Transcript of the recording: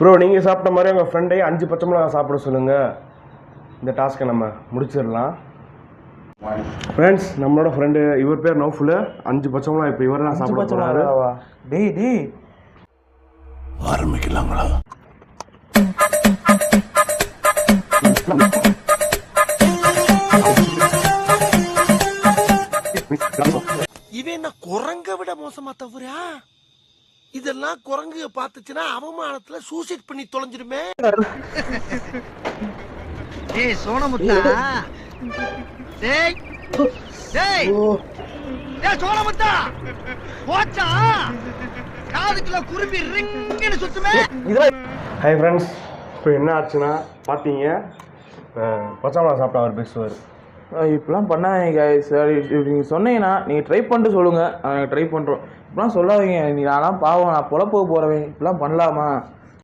Bro நீங்கள் சாப்பிட்ட மாதிரி உங்கள் ஃப்ரெண்டே 5 பச்சை மிளகா சாப்பிட சொல்லுங்கள். இந்த டாஸ்க்கை நம்ம முடிச்சிடலாம். ஃப்ரெண்ட்ஸ், நம்மளோட ஃப்ரெண்டு இவர் பேர் நௌஃபுல். 5 பச்சை மிளகா இப்போ இவர் தான் சாப்பிட போகிறாரு. டேய் ஆரம்பிக்கலாங்களா? இவன் என்ன குரங்க விட மோசமா தவறா? இதெல்லாம் குரங்கு பார்த்துச்சுன்னா அவமானத்துல சூசைட் பண்ணி தொலைஞ்சிருமே. ஏய் சோனமுத்தா, டேய் டேய் டேய் சோனமுத்தா, போச்சா காதுக்குள்ள குருவி ரிங்னு சுத்துமே. ஹாய் ஃப்ரெண்ட்ஸ், இப்போ என்ன ஆச்சுன்னா பார்த்தீங்க, பச்சை மிளகா சாப்பிட்டா அவர் பேசுவார். இப்படிலாம் பண்ணாதீங்க சார். நீங்கள் சொன்னீங்கன்னா நீங்கள் ட்ரை பண்ணிட்டு சொல்லுங்கள், நாங்கள் ட்ரை பண்ணுறோம். இப்படிலாம் சொல்லாதீங்க. நான்லாம் பாவம், நான் பொழப்புக்கு போகிறவன். இப்படிலாம் பண்ணலாமா?